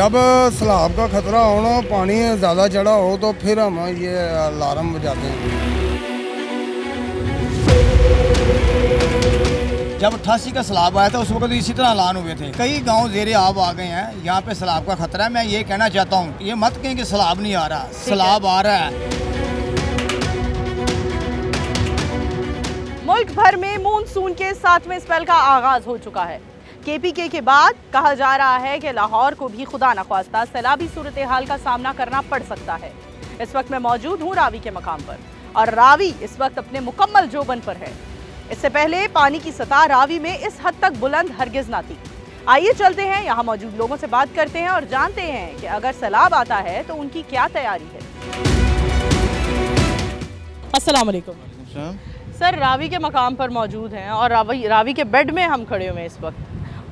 जब सैलाब का खतरा हो ना, पानी ज़्यादा चढ़ा हो तो फिर हम ये अलार्म बजाते हैं। जब 88 का सैलाब आया था उस वक्त इसी तरह ऐलान हुए थे। कई गांव ज़ेरे आब आ गए हैं, यहाँ पे सैलाब का खतरा है। मैं ये कहना चाहता हूँ, ये मत कहें कि सैलाब नहीं आ रहा, सैलाब आ रहा है। मुल्क भर में मानसून के 7वें स्पेल का आगाज हो चुका है। केपीके के बाद कहा जा रहा है कि लाहौर को भी खुदा न ख्वास्ता सैलाबी सूरत हाल का सामना करना पड़ सकता है। इस वक्त मैं मौजूद हूँ रावी के मकाम पर और रावी इस वक्त अपने मुकम्मल जोबन पर है। इससे पहले पानी की सतह रावी में इस हद तक बुलंद हरगिज ना थी। आइए चलते हैं, यहाँ मौजूद लोगों से बात करते हैं और जानते हैं कि अगर सैलाब आता है तो उनकी क्या तैयारी है। अस्सलाम वालेकुम सर, रावी के मकाम पर मौजूद हैं और रावी के बेड में हम खड़े हुए हैं इस वक्त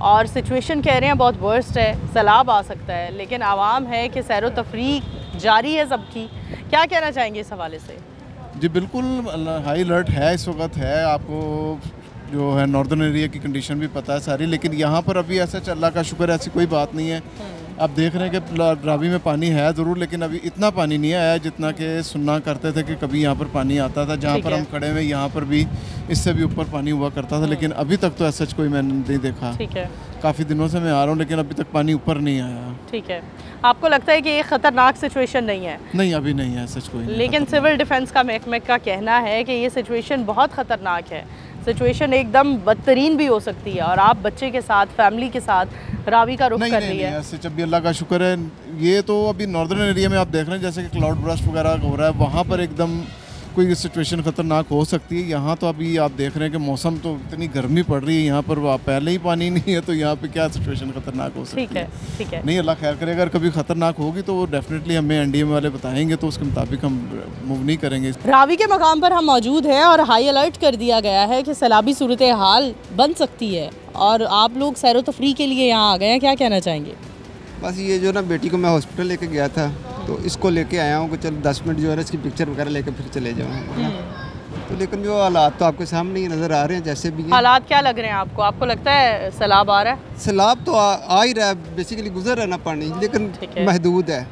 और सिचुएशन कह रहे हैं बहुत वर्स्ट है, सैलाब आ सकता है, लेकिन आवाम है कि सैरो तफरीक जारी है सबकी। क्या कहना चाहेंगे इस हवाले से? जी बिल्कुल, हाई अलर्ट है इस वक्त है। आपको जो है नॉर्दर्न एरिया की कंडीशन भी पता है सारी, लेकिन यहाँ पर अभी ऐसा अल्लाह का शुक्र ऐसी कोई बात नहीं है। आप देख रहे हैं कि रावी में पानी है ज़रूर, लेकिन अभी इतना पानी नहीं आया जितना कि सुनना करते थे कि कभी यहाँ पर पानी आता था। जहाँ पर हम खड़े हुए यहाँ पर भी इससे भी ऊपर पानी हुआ करता था, लेकिन अभी तक तो ऐसा कोई मैंने नहीं देखा। ठीक है, काफ़ी दिनों से मैं आ रहा हूँ लेकिन अभी तक पानी ऊपर नहीं आया। ठीक है, आपको लगता है कि ये ख़तरनाक सिचुएशन नहीं है? नहीं, अभी नहीं है सच कोई। लेकिन सिविल डिफेंस का महकमे का कहना है कि ये सिचुएशन बहुत ख़तरनाक है, सिचुएशन एकदम बदतरीन भी हो सकती है और आप बच्चे के साथ, फैमिली के साथ रावी का रुख कर रही है। ऐसे जब भी अल्लाह का शुक्र है। ये तो अभी नॉर्दर्न एरिया में आप देख रहे हैं जैसे कि क्लाउड ब्रस्ट वगैरह हो रहा है, वहाँ पर एकदम कोई सिचुएशन खतरनाक हो सकती है। यहाँ तो अभी आप देख रहे हैं कि मौसम तो इतनी गर्मी पड़ रही है, यहाँ पर पहले ही पानी नहीं है, तो यहाँ पे क्या सिचुएशन खतरनाक हो सकती है। ठीक है, नहीं, अल्लाह खैर करे। अगर कभी खतरनाक होगी तो वो डेफिनेटली हमें एनडीएम वाले बताएंगे, तो उसके मुताबिक हम मूव नहीं करेंगे। रावी के मकाम पर हम मौजूद हैं और हाई अलर्ट कर दिया गया है कि सैलाबी सूरत हाल बन सकती है और आप लोग सैरो तफरी के लिए यहाँ आ गए हैं। क्या कहना चाहेंगे? बस ये जो ना, बेटी को मैं हॉस्पिटल लेके गया था तो इसको लेके आया हूँ कि चलो 10 मिनट जो है ना इसकी पिक्चर वगैरह लेकर फिर चले जाऊँ। तो लेकिन जो हालात तो आपके सामने ही नज़र आ रहे हैं जैसे भी। हालात क्या लग रहे हैं आपको? आपको लगता है सैलाब आ रहा है? सैलाब तो आ ही रहा है, बेसिकली गुजर रहा है ना पानी, लेकिन महदूद है।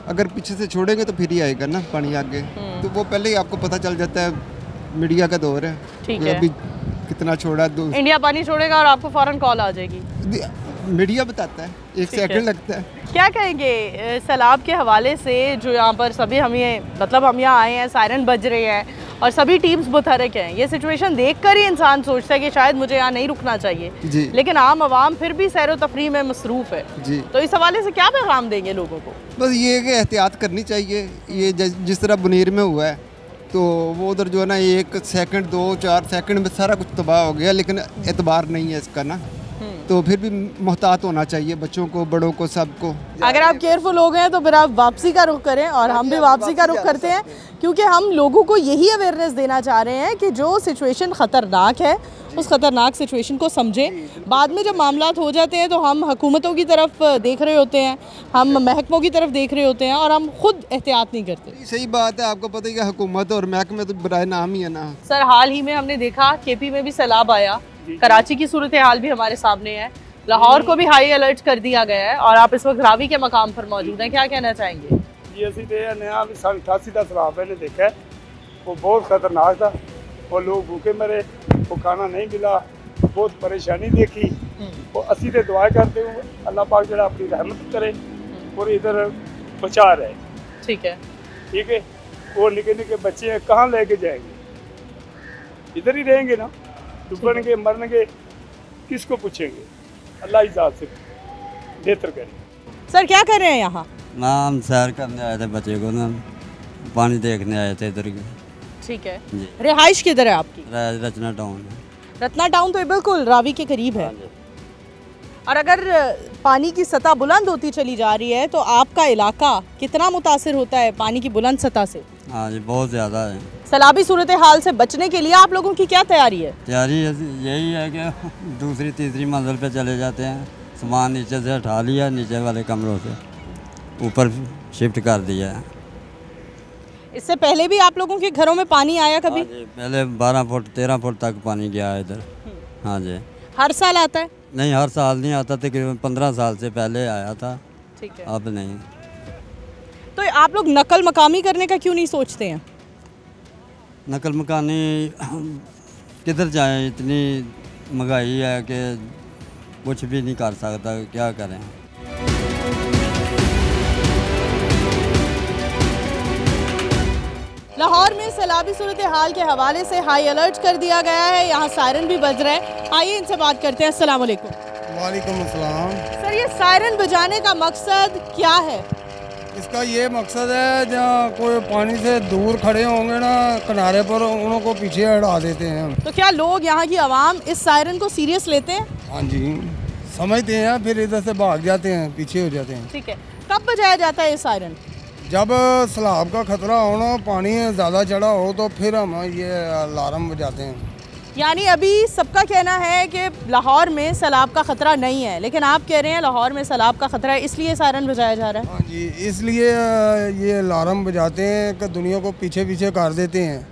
अगर पीछे से छोड़ेंगे तो फिर ही आएगा ना पानी आगे, तो वो पहले ही आपको पता चल जाता है। मीडिया का दौर है, अभी कितना छोड़ा, इंडिया पानी छोड़ेगा और आपको फौरन कॉल आ जाएगी। मीडिया बताता है, 1 सेकंड लगता है। क्या कहेंगे सैलाब के हवाले से? जो यहाँ पर सभी हम यहाँ आए हैं, सायरन बज रहे हैं और सभी टीम्स मुतहरक हैं। ये सिचुएशन देखकर ही इंसान सोचता है कि शायद मुझे यहाँ नहीं रुकना चाहिए, लेकिन आम आवाम फिर भी सैरो तफरी में मसरूफ़ है जी। तो इस हवाले से क्या पैगाम देंगे लोगों को? बस ये कि एहतियात करनी चाहिए। ये जिस तरह बुनीर में हुआ है तो वो उधर जो है ना 1 सेकंड 2-4 सेकंड में सारा कुछ तबाह हो गया, लेकिन एतबार नहीं है इसका ना, तो फिर भी मोहतात होना चाहिए, बच्चों को, बड़ों को, सबको। अगर आप केयरफुल हो गए तो फिर आप वापसी का रुख करें और हम भी वापसी का रुख करते हैं, क्योंकि हम लोगों को यही अवेयरनेस देना चाह रहे हैं कि जो सिचुएशन ख़तरनाक है उस ख़तरनाक सिचुएशन को समझें। बाद में जब मामलात हो जाते हैं तो हम हुकूमतों की तरफ देख रहे होते हैं, हम महकमों की तरफ देख रहे होते हैं और हम खुद एहतियात नहीं करते। सही बात है, आपको पता ही है हुकूमत और महकमे तो बराए नाम ही है ना। सर, हाल ही में हमने देखा केपी में भी सैलाब आया, कराची की सूरत हाल भी हमारे सामने है, लाहौर को भी हाई अलर्ट कर दिया गया है और आप इस वक्त रावी के मकाम पर मौजूद हैं। क्या कहना चाहेंगे? जी असी तो नया 88 का सैलाब मैंने देखा है, वो बहुत खतरनाक था। वो लोग भूखे मरे, वो खाना नहीं मिला, बहुत परेशानी देखी। वो असी तो दुआ करते हुए अल्लाह पाक जरा अपनी रहमत करे और इधर बचा रहे। ठीक है, ठीक है। वो निके निके बच्चे हैं, कहाँ लेके जाएंगे? इधर ही रहेंगे ना, डूबेंगे मरेंगे, किसको पूछेंगे? अल्लाह इजाज़त से बेहतर करे। सर क्या कर रहे हैं यहाँ? हम सैर करने आए थे, बच्चे को ना पानी देखने आए थे इधर की। ठीक है, रिहाइश किधर है आपकी? रचना टाउन। रत्ना टाउन तो बिल्कुल रावी के करीब है। और अगर पानी की सतह बुलंद होती चली जा रही है तो आपका इलाका कितना मुतासिर होता है पानी की बुलंद सतह से? हाँ जी, बहुत ज़्यादा है। सैलाबी सूरत हाल से बचने के लिए आप लोगों की क्या तैयारी है? तैयारी यही है कि दूसरी तीसरी मंजिल पे चले जाते हैं, सामान नीचे से उठा लिया, नीचे वाले कमरों से ऊपर शिफ्ट कर दिया है। इससे पहले भी आप लोगों के घरों में पानी आया कभी? हाँ जी, पहले 12 फुट 13 फुट तक पानी गया है इधर। हाँ जी। हर साल आता है? नहीं, हर साल नहीं आता, तकरीबन 15 साल से पहले आया था। ठीक है। अब नहीं। तो आप लोग नकल मकामी करने का क्यों नहीं सोचते हैं? नकल मकानी किधर जाए, इतनी महंगाई है कि कुछ भी नहीं कर सकता, क्या करें। लाहौर में सैलाबी सूरत हाल के हवाले से हाई अलर्ट कर दिया गया है, यहाँ सायरन भी बज रहा है। आइए इनसे बात करते हैं। अस्सलाम वालेकुम। वालेकुम अस्सलाम। सर, ये सायरन बजाने का मकसद क्या है? इसका ये मकसद है, जहाँ कोई पानी से दूर खड़े होंगे ना किनारे पर, उनको पीछे हटा देते हैं। तो क्या लोग यहाँ की आवाम इस सायरन को सीरियस लेते हैं? हाँ जी, समझते हैं, फिर इधर से भाग जाते हैं, पीछे हो जाते हैं। ठीक है। कब बजाया जाता है ये सायरन? जब सैलाब का खतरा हो ना, पानी ज़्यादा चढ़ा हो, तो फिर हम ये अलार्म बजाते हैं। यानी अभी सबका कहना है कि लाहौर में सैलाब का खतरा नहीं है, लेकिन आप कह रहे हैं लाहौर में सैलाब का खतरा है, इसलिए सायरन बजाया जा रहा है। हाँ जी, इसलिए ये अलार्म बजाते हैं कि दुनिया को पीछे पीछे कर देते हैं,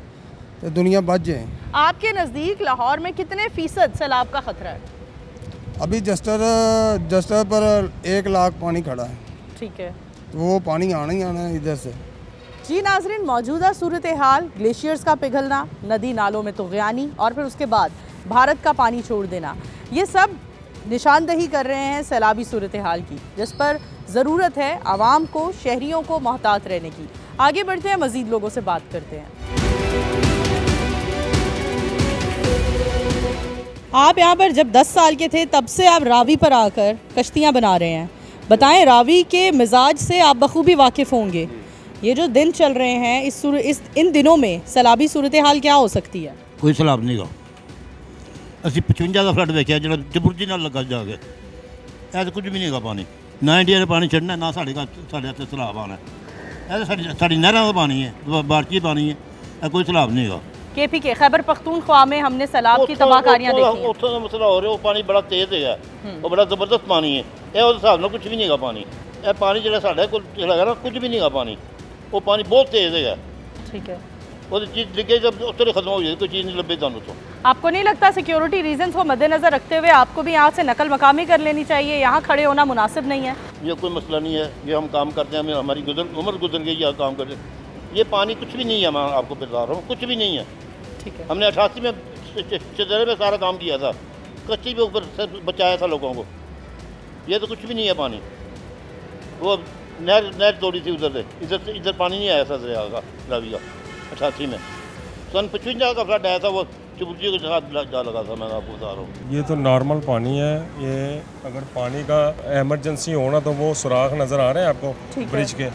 तो दुनिया बच जाए। आपके नज़दीक लाहौर में कितने फीसद सैलाब का खतरा है? अभी जस्टर पर 1 लाख पानी खड़ा है, ठीक है। तो वो पानी आना ही आना है इधर से। जी नाज़रीन, मौजूदा सूरत हाल, ग्लेशियर्स का पिघलना, नदी नालों में तुग़यानी और फिर उसके बाद भारत का पानी छोड़ देना, ये सब निशानदही कर रहे हैं सैलाबी सूरत हाल की, जिस पर ज़रूरत है आवाम को, शहरियों को मोहतात रहने की। आगे बढ़ते हैं, मज़ीद लोगों से बात करते हैं। आप यहाँ पर जब 10 साल के थे तब से आप रावी पर आकर कश्तियाँ बना रहे हैं, बताएं रावी के मिजाज से आप बखूबी वाकिफ़ होंगे। ये जो दिन चल रहे हैं इन दिनों में सैलाबी सूरत हाल क्या हो सकती है? कोई सैलाब नहीं गा। ਅਸੀਂ 55 ਦਾ ਫਲੱਡ ਵੇਖਿਆ ਜਿਹੜਾ ਜਬਰਦਸਤੀ ਨਾਲ ਲੱਗਾ ਜਾ ਕੇ, ਇਹ ਤਾਂ ਕੁਝ ਵੀ ਨਹੀਂ ਗਾ ਪਾਣੀ। ਨਾ ਇੰਡੀਆ ਨੇ ਪਾਣੀ ਛੱਡਣਾ, ਨਾ ਸਾਡੇ ਇੱਥੇ ਸੈਲਾਬ ਆਉਣਾ। ਇਹ ਤਾਂ ਸਾਡੀ ਨਹਿਰਾਂ ਦਾ ਪਾਣੀ ਹੈ, ਬਾਰਚੀ ਪਾਣੀ ਹੈ, ਇਹ ਕੋਈ ਸੈਲਾਬ ਨਹੀਂ ਗਾ। KPK खैबर पख्तूनख्वा में हमने सैलाब की तबाहकारियां देखी हैं। ਉੱਥੋਂ ਦਾ ਮਸਲਾ ਹੋ ਰਿਹਾ, ਉਹ ਪਾਣੀ ਬੜਾ ਤੇਜ਼ ਹੈਗਾ, ਉਹ ਬੜਾ ਜ਼ਬਰਦਸਤ ਪਾਣੀ ਹੈ। ਇਹ ਉਸ ਹਿਸਾਬ ਨਾਲ ਕੁਝ ਵੀ ਨਹੀਂ ਗਾ ਪਾਣੀ। ਇਹ ਪਾਣੀ ਜਿਹੜਾ ਸਾਡੇ ਕੋਲ ਹੈਗਾ ਨਾ, ਕੁਝ ਵੀ ਨਹੀਂ ਗਾ ਪਾਣੀ। ਉਹ ਪਾਣੀ ਬਹੁਤ ਤੇਜ਼ ਹੈਗਾ। ठीक है। वो चीज़ दिखे जब उस तरह खत्म हो जाए, कोई चीज़ नहीं लगे थानू। तो आपको नहीं लगता सिक्योरिटी रीजंस को मद्देनजर रखते हुए आपको भी यहाँ से नकल मकामी कर लेनी चाहिए? यहाँ खड़े होना मुनासिब नहीं है। ये कोई मसला नहीं है, ये हम काम करते हैं, हमारी उम्र गुजर गई है काम करते। ये पानी कुछ भी नहीं है, मैं आपको बता रहा हूँ, कुछ भी नहीं है। ठीक है। हमने 88 में चदरे में सारा काम किया था, कच्ची के ऊपर से बचाया था लोगों को। ये तो कुछ भी नहीं है पानी। वो नहर तोड़ी थी उधर से, इधर पानी नहीं आया था दरिया का, रावी का। 88 में सन 55 का फ्लड आया था, वो चुबुर्जी के साथ जा लगा था। मैं आपको बता रहा हूँ, ये तो नॉर्मल पानी है। ये अगर पानी का एमरजेंसी होना तो वो सुराख नज़र आ रहे हैं आपको ब्रिज के,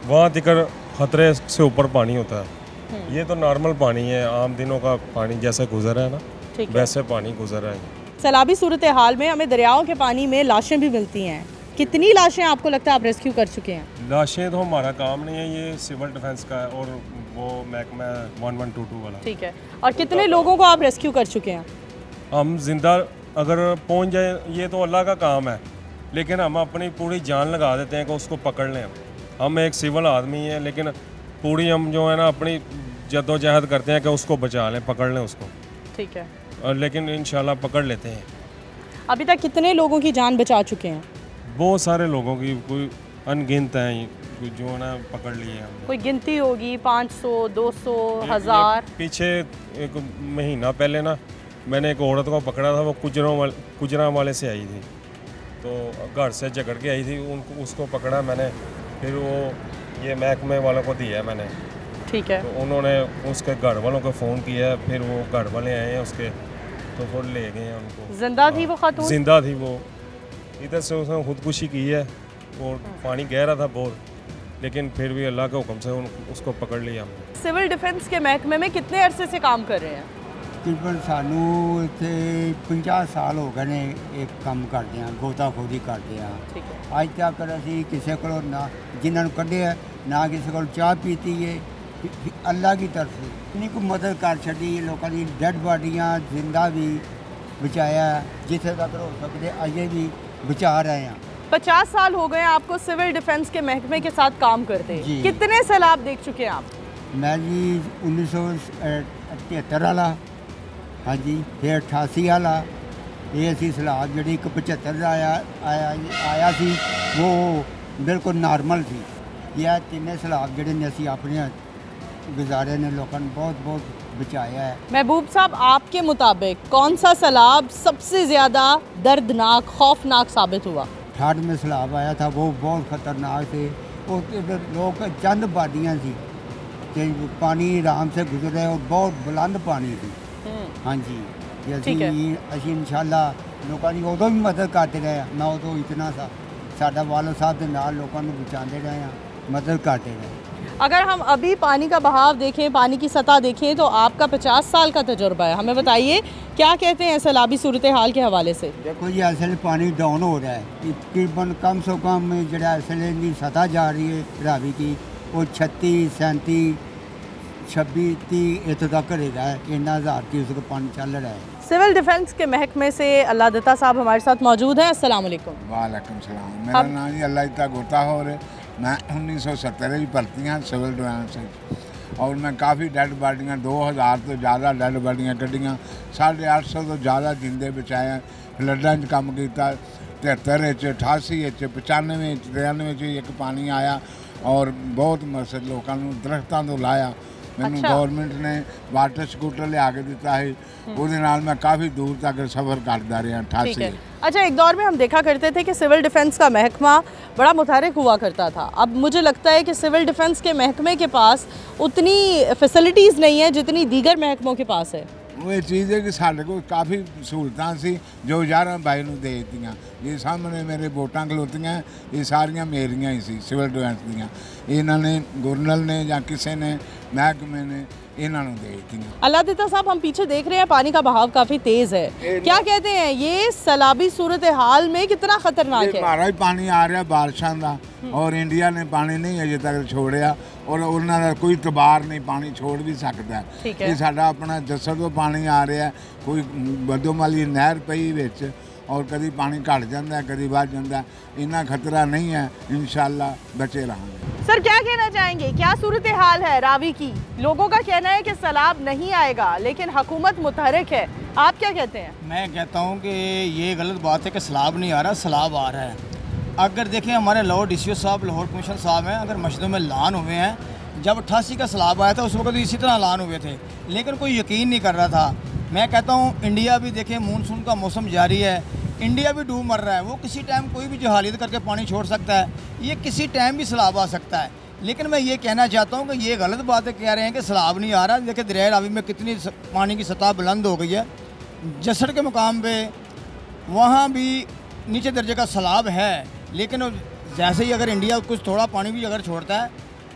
वहाँ दिक्कत खतरे से ऊपर पानी होता है। ये तो नॉर्मल पानी है, आम दिनों का पानी जैसे गुजर है ना, वैसे पानी गुजर रहा है। सैलाबी सूरत हाल में हमें दरियाओं के पानी में लाशें भी मिलती हैं। कितनी लाशें आपको लगता है आप रेस्क्यू कर चुके हैं? लाशें तो हमारा काम नहीं है, ये सिविल डिफेंस का है और वो महकमा 1122 वाला। ठीक है। और कितने लोगों को आप रेस्क्यू कर चुके हैं? हम जिंदा अगर पहुंच जाए, ये तो अल्लाह का काम है, लेकिन हम अपनी पूरी जान लगा देते हैं कि उसको पकड़ लें। हम एक सिविल आदमी हैं, लेकिन पूरी हम जो है ना अपनी जद्दोजहद करते हैं कि उसको बचा लें, पकड़ लें उसको। ठीक है। और लेकिन इंशाल्लाह पकड़ लेते हैं। अभी तक कितने लोगों की जान बचा चुके हैं? बहुत सारे लोगों की, कोई अनगिनत हैं जो है ना पकड़ लिए हैं। कोई गिनती होगी? 500, 200, 1000? पीछे एक महीना पहले ना मैंने एक औरत को पकड़ा था, वो कुजरा वाले से आई थी, तो घर से झगड़ के आई थी, उनको उसको पकड़ा मैंने, फिर वो ये महकमे वालों को दिया मैंने। ठीक है। तो उन्होंने उसके घर वालों को फ़ोन किया, फिर वो घर वाले आए हैं उसके, तो फिर ले गए हैं उनको। जिंदा थी वो खातून? जिंदा थी वो। इधर से उसने खुदकुशी की है और पानी गहरा था बहुत, लेकिन फिर भी अल्लाह के हुक्म से उसको पकड़ लिया हमने। सिविल डिफेंस के महकमे में कितने अरसे से काम कर रहे हैं? तकरीबन सानू इत्थे 50 साल हो गए ने एक काम करते हैं, गोताखोरी करते हैं। ठीक है। अज तक असी किसी को ना जिन्होंने कढ़िया ना किसी को चाह पीती है, अल्लाह की तरफ से इन्हीं को मदद कर छड़ी। लोगों की डेड बॉडियाँ जिंदा भी बचाया, जिथे तक हो सकते अजे भी बचा रहे हैं। 50 साल हो गए आपको सिविल डिफेंस के महकमे के साथ काम करते। कितने सैलाब देख चुके हैं आप? मैं जी 1973 वाला, हाँ जी, फिर 88 वाला, ये असी सैलाब जी 75 आया सी, वो बिल्कुल नॉर्मल सी। यह तीनों सैलाब जिहड़े ने असीं अपने गुजारे ने लोगों ने बहुत बहुत बचाया है। महबूब साहब, आपके मुताबिक कौन सा सैलाब सबसे ज़्यादा दर्दनाक खौफनाक साबित हुआ? ठाठ में सैलाब आया था, वो बहुत ख़तरनाक थे। वो लोग चंद बादियाँ थी कि पानी आराम से गुजर रहे और बहुत बुलंद पानी थी। हाँ जी, असी इंशाल्लाह लोगों की उदों भी मदद करते रहे। मैं उदों इतना सा साडा वालिद साहब के नाल लोगों को बचाते रहे हैं, मदद करते रहे। अगर हम अभी पानी का बहाव देखें, पानी की सतह देखें, तो आपका 50 साल का तजुर्बा है, हमें बताइए क्या कहते हैं सैलाबी सूरत हाल के हवाले से? देखो जी, असले पानी डाउन हो रहा है तकरीबन कम से कम जो असले की सतह जा रही है रावी की वो 36, 37, 26, 30 इतों तक रहेगा है। इतना हज़ार की उसको पानी चल रहा है। सिविल डिफेंस के महकमे से अल्लाह दत्ता साहब हमारे साथ मौजूद हैं। अस्सलाम वालेकुम। वालेकुम सलाम। मेरा नाम जी अल्लाह दत्ता गोताखोर है। मैं 1970 की भर्ती हाँ सिविल डिफेंस और मैं काफ़ी डेड बाडियाँ 2000 तो ज़्यादा डेड बाडियाँ कढ़ियाँ, 850 तो ज़्यादा जिंदे बचाए, फ्लडां च कम किया, 73, 88, 95, 93 एक पानी आया और बहुत मकसद लोगों को दरख्तों तो लाया। मैंने गवर्नमेंट ने वाटर स्कूटर लिया के दिता है, उसदे नाल मैं काफ़ी दूर तक सफ़र करता रहा 88। अच्छा, एक दौर में हम देखा करते थे कि सिविल डिफेंस का महकमा बड़ा मुतहरिक हुआ करता था। अब मुझे लगता है कि सिविल डिफेंस के महकमे के पास उतनी फैसिलिटीज़ नहीं है जितनी दीगर महकमों के पास है। वो ये चीज़ है कि साढ़े को काफ़ी सहूलतां सी जो 11 भाई नूं दे दित्तियां। ये सामने मेरे वोटां खलोतियां, ये सारियां मेरियां ही सी सिविल डिफेंस दियां। इन्होंने गवर्नर ने या किसी ने महकमे ने इन्होंने दे दित्तियां। अल्लाह दत्ता साहब, हम पीछे देख रहे हैं पानी का बहाव काफ़ी तेज़ है, क्या कहते हैं ये सैलाबी सूरत हाल में कितना खतरनाक है? हमारा ही पानी आ रहा बारिशों का और इंडिया ने पानी नहीं अजे तक छोड़िया और उन्होंने कोई तबार नहीं, पानी छोड़ भी सकता है। ये साडा अपना जसर तो पानी आ रहा है, कोई बदोमाली नहर पई विच और कभी पानी घट जाता है कभी बढ़ जाता है, इतना खतरा नहीं है, इंशाल्लाह बचे रहेंगे। सर, क्या कहना चाहेंगे, क्या सूरत हाल है रावी की? लोगों का कहना है कि सैलाब नहीं आएगा लेकिन हुकूमत मुतहरिक है, आप क्या कहते हैं? मैं कहता हूँ कि ये गलत बात है कि सैलाब नहीं आ रहा, सैलाब आ रहा है। अगर देखें हमारे लाहौर DCO साहब, लाहौर कमिश्नर साहब हैं, अगर मस्जिदों में ऐलान हुए हैं, जब 88 का सैलाब आया था उस वक्त इसी तरह ऐलान हुए थे, लेकिन कोई यकीन नहीं कर रहा था। मैं कहता हूँ इंडिया भी देखें, मानसून का मौसम जारी है, इंडिया भी डूब मर रहा है, वो किसी टाइम कोई भी जहालियत करके पानी छोड़ सकता है, ये किसी टाइम भी सैलाब आ सकता है। लेकिन मैं ये कहना चाहता हूँ कि ये गलत बात है, कह रहे हैं कि सैलाब नहीं आ रहा। देखिए दरिया रावी में कितनी पानी की सतह बुलंद हो गई है, जसड़ के मुकाम पे वहाँ भी नीचे दर्जे का सैलाब है, लेकिन जैसे ही अगर इंडिया कुछ थोड़ा पानी भी अगर छोड़ता है,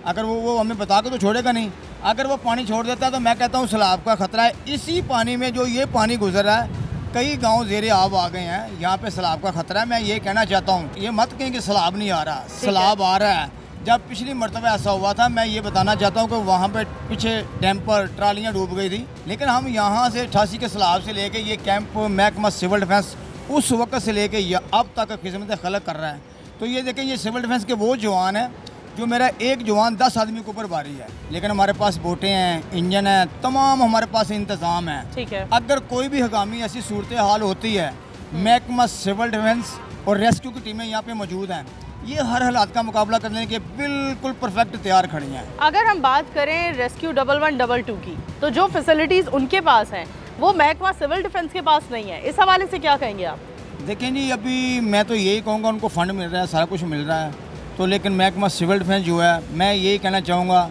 अगर वो हमें बता के तो छोड़ेगा नहीं, अगर वो पानी छोड़ देता है तो मैं कहता हूँ सैलाब का ख़तरा है। इसी पानी में जो ये पानी गुजर रहा है, कई गांव ज़ेरे आब आ गए हैं, यहाँ पे सैलाब का ख़तरा है। मैं ये कहना चाहता हूँ, ये मत कहें कि सैलाब नहीं आ रहा, सैलाब आ रहा है। जब पिछली मरतबा ऐसा हुआ था, मैं ये बताना चाहता हूँ कि वहाँ पे पीछे डैम पर ट्रालियाँ डूब गई थी, लेकिन हम यहाँ से 88 के सैलाब से लेके ये कैंप महकमा सिविल डिफेंस उस वक्त से लेके अब तक खिदमत खलक कर रहा है। तो ये देखें, ये सिविल डिफेंस के वो जवान हैं जो मेरा एक जवान 10 आदमी के ऊपर भारी है, लेकिन हमारे पास बोटें हैं, इंजन है, तमाम हमारे पास इंतज़ाम है। ठीक है। अगर कोई भी हंगामी ऐसी सूरत हाल होती है, महकमा सिविल डिफेंस और रेस्क्यू की टीमें यहाँ पे मौजूद हैं, ये हर हालात का मुकाबला करने के बिल्कुल परफेक्ट तैयार खड़ी हैं। अगर हम बात करें रेस्क्यू 1112 की, तो जो फैसिलिटीज़ उनके पास हैं वो महकमा सिविल डिफेंस के पास नहीं है, इस हवाले से क्या कहेंगे आप? देखें जी, अभी मैं तो यही कहूँगा, उनको फ़ंड मिल रहा है, सारा कुछ मिल रहा है, तो लेकिन महकमा सिविल डिफेंस जो है, मैं यही कहना चाहूँगा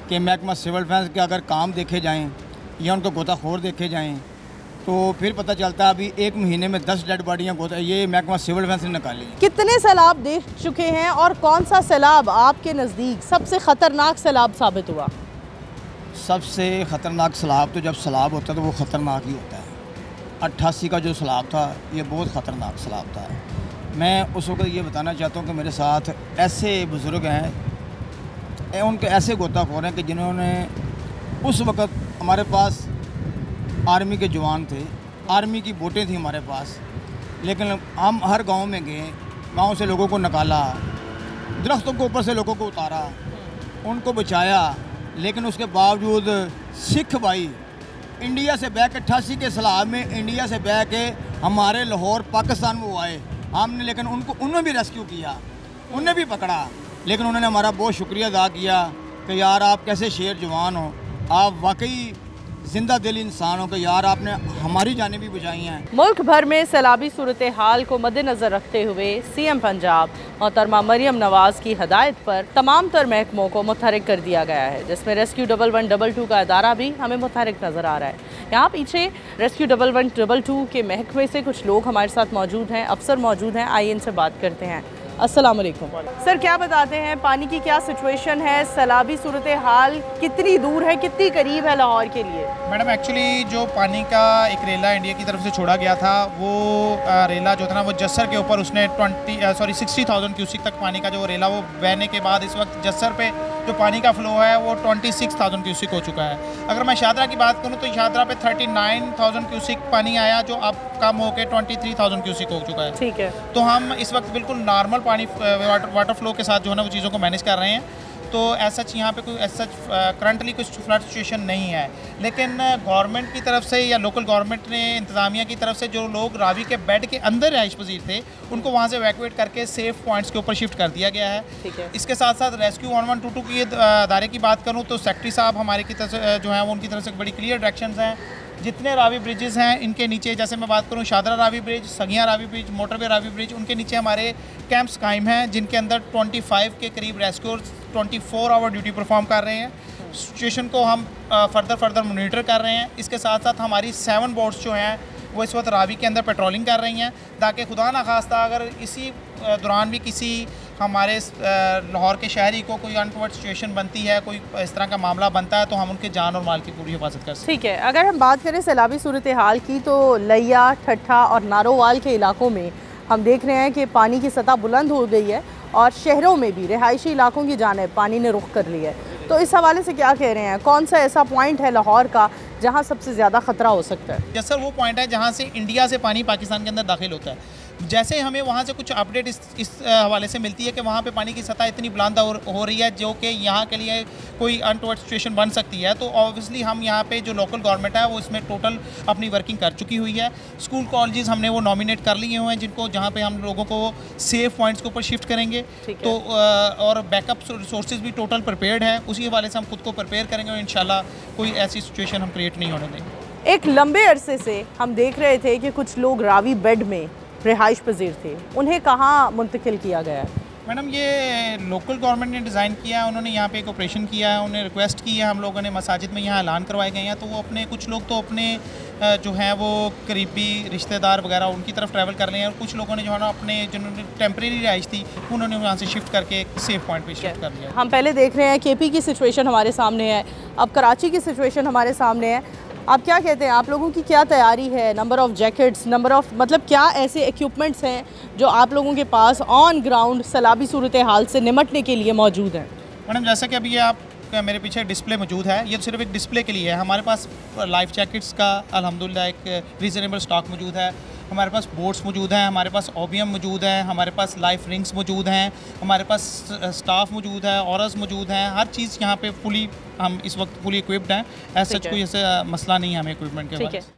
कि महकमा सिविल डिफेंस के अगर काम देखे जाएँ या उनको गोताखोर देखे जाएँ तो फिर पता चलता है। अभी 1 महीने में 10 डेड बॉडियाँ ये महकमा सिविल डिफेंस ने निकाली हैं। कितने सैलाब देख चुके हैं और कौन सा सैलाब आपके नज़दीक सबसे ख़तरनाक सैलाब साबित हुआ? सबसे ख़तरनाक सैलाब तो जब सैलाब होता है तो वो ख़तरनाक ही होता है। 88 का जो सैलाब था, ये बहुत ख़तरनाक सैलाब था। मैं उस वक्त ये बताना चाहता हूँ कि मेरे साथ ऐसे बुज़ुर्ग हैं, उनके ऐसे गोताखोर हैं कि जिन्होंने उस वक्त हमारे पास आर्मी के जवान थे, आर्मी की बोटें थी हमारे पास, लेकिन हम हर गांव में गए, गांव से लोगों को निकाला, दरख्तों के ऊपर से लोगों को उतारा, उनको बचाया, लेकिन उसके बावजूद सिख भाई इंडिया से बह के 88 के सैलाब में इंडिया से बह के हमारे लाहौर पाकिस्तान में वो आए, हमने लेकिन उन्होंने भी रेस्क्यू किया, उन्हें भी पकड़ा, लेकिन उन्होंने हमारा बहुत शुक्रिया अदा किया कि यार आप कैसे शेर जवान हो, आप वाकई जिंदा दिल इंसान हो कि यार आपने हमारी जानें भी बचाई हैं। मुल्क भर में सैलाबी सूरत हाल को मद्देनज़र रखते हुए सीएम पंजाब मोहतरमा मरियम नवाज़ की हदायत पर तमाम तर महकमों को मुतहरिक कर दिया गया है, जिसमें रेस्क्यू 1122 का अदारा भी हमें मुतहरिक नज़र आ रहा है। यहाँ पीछे रेस्क्यू 1122 के महकमे से कुछ लोग हमारे साथ मौजूद हैं, अफसर मौजूद हैं, आइए इनसे बात करते हैं। अस्सलाम वालेकुम सर, क्या बताते हैं पानी की क्या सिचुएशन है, सैलाबी सूरत हाल कितनी दूर है, कितनी करीब है लाहौर के लिए? मैडम एक्चुअली जो पानी का एक रेला इंडिया की तरफ से छोड़ा गया था, वो रेला जो था ना वो जस्सर के ऊपर उसने 60,000 क्यूसिक तक पानी का जो रेला वो बहने के बाद इस वक्त जस्सर पे जो पानी का फ्लो है वो 26,000 क्यूसिक हो चुका है। अगर मैं शाहदरा की बात करूँ तो शाहदरा पे 39,000 क्यूसिक पानी आया, जो अब कम होकर 23,000 क्यूसिक हो चुका है। ठीक है, तो हम इस वक्त बिल्कुल नॉर्मल पानी वाटर फ्लो के साथ जो है ना वो चीज़ों को मैनेज कर रहे हैं। तो एज सच यहाँ पे कोई एज सच करंटली कुछ फ्लड सिचुएशन नहीं है, लेकिन गवर्नमेंट की तरफ से या लोकल गवर्नमेंट ने इंतज़ामिया की तरफ से जो लोग रावी के बेड के अंदर रहाइश पजीर थे उनको वहाँ से इवैक्यूएट करके सेफ पॉइंट्स के ऊपर शिफ्ट कर दिया गया है। ठीक है। इसके साथ साथ रेस्क्यू 1122 की अदारे की बात करूँ तो सेक्रेटरी साहब हमारे की तरफ से जो है वो उनकी तरफ से बड़ी क्लियर डायरेक्शंस हैं। जितने रावी ब्रिजेस हैं इनके नीचे, जैसे मैं बात करूं शाहदरा रावी ब्रिज, सगिया Ravi bridge, motorway Ravi bridge, उनके नीचे हमारे कैंप्स कायम हैं जिनके अंदर 25 के करीब रेस्क्यूअर्स 24 आवर ड्यूटी परफॉर्म कर रहे हैं। सिचुएशन को हम फर्दर मॉनिटर कर रहे हैं। इसके साथ साथ हमारी 7 बोट्स जो हैं वो इस वक्त रावी के अंदर पेट्रोलिंग कर रही हैं, ताकि खुदा ना खास्ता अगर इसी दौरान भी किसी हमारे लाहौर के शहरी को कोई अनकवर्ट सिचुएशन बनती है, कोई इस तरह का मामला बनता है, तो हम उनके जान और माल की पूरी हिफाजत कर सकते हैं। ठीक है, अगर हम बात करें सैलाबी सूरत हाल की तो लिया, ठट्ठा और नारोवाल के इलाकों में हम देख रहे हैं कि पानी की सतह बुलंद हो गई है और शहरों में भी रिहायशी इलाकों की जानिब पानी ने रुख कर लिया है। तो इस हवाले से क्या कह रहे हैं, कौन सा ऐसा पॉइंट है लाहौर का जहां सबसे ज़्यादा ख़तरा हो सकता है? जैसे वो पॉइंट है जहां से इंडिया से पानी पाकिस्तान के अंदर दाखिल होता है। जैसे हमें वहाँ से कुछ अपडेट इस हवाले से मिलती है कि वहाँ पे पानी की सतह इतनी बुलंद हो रही है जो कि यहाँ के लिए कोई अनटोवर्ड सिचुएशन बन सकती है, तो ऑब्वियसली हम यहाँ पे जो लोकल गवर्नमेंट है वो इसमें टोटल अपनी वर्किंग कर चुकी हुई है। स्कूल कॉलेजेस हमने वो नॉमिनेट कर लिए हुए हैं जिनको जहाँ पे हम लोगों को सेफ पॉइंट्स के ऊपर शिफ्ट करेंगे। तो और बैकअप रिसोर्सेज भी टोटल प्रिपेयर्ड है, उसी हवाले से हम खुद को प्रिपेयर करेंगे और इंशाल्लाह कोई ऐसी सिचुएशन हम क्रिएट नहीं होने देंगे। एक लंबे अरसे से हम देख रहे थे कि कुछ लोग रावी बेड में रिहाइश पजीर थे, उन्हें कहाँ मुंतकिल किया गया है? मैडम ये लोकल गवर्नमेंट ने डिज़ाइन किया है, उन्होंने यहाँ पे एक ऑपरेशन किया है, उन्हें रिक्वेस्ट की है, हम लोगों ने मसाजिद में यहाँ ऐलान करवाए गए हैं, तो वो अपने कुछ लोग तो अपने जो हैं वो करीबी रिश्तेदार वगैरह उनकी तरफ ट्रैवल कर रहे हैं, और कुछ लोगों ने जो है ना अपने जिन्होंने टेम्प्रेरी रिहाइश थी उन्होंने वहाँ से शिफ्ट करके एक सेफ पॉइंट पे शिफ्ट कर लिया। हम पहले देख रहे हैं केपी की सिचुएशन हमारे सामने है, अब कराची की सिचुएशन हमारे सामने है। आप क्या कहते हैं, आप लोगों की क्या तैयारी है? Number of jackets, number of मतलब क्या ऐसे इक्विपमेंट्स हैं जो आप लोगों के पास ऑन ग्राउंड सैलाबी सूरत हाल से निमटने के लिए मौजूद हैं? मैडम जैसा कि अभी ये आप मेरे पीछे डिस्प्ले मौजूद है, ये सिर्फ एक डिस्प्ले के लिए है। हमारे पास लाइफ जैकेट्स का अल्हम्दुलिल्लाह एक रीज़नेबल स्टॉक मौजूद है, हमारे पास बोट्स मौजूद हैं, हमारे पास ओबियम मौजूद है, हमारे पास लाइफ रिंग्स मौजूद हैं, हमारे पास स्टाफ मौजूद है, औरस मौजूद हैं, हर चीज़ यहाँ पे फुली हम इस वक्त फुली इक्विप्ड हैं। ऐसा कोई ऐसा मसला नहीं है हमें इक्विपमेंट के बारे में।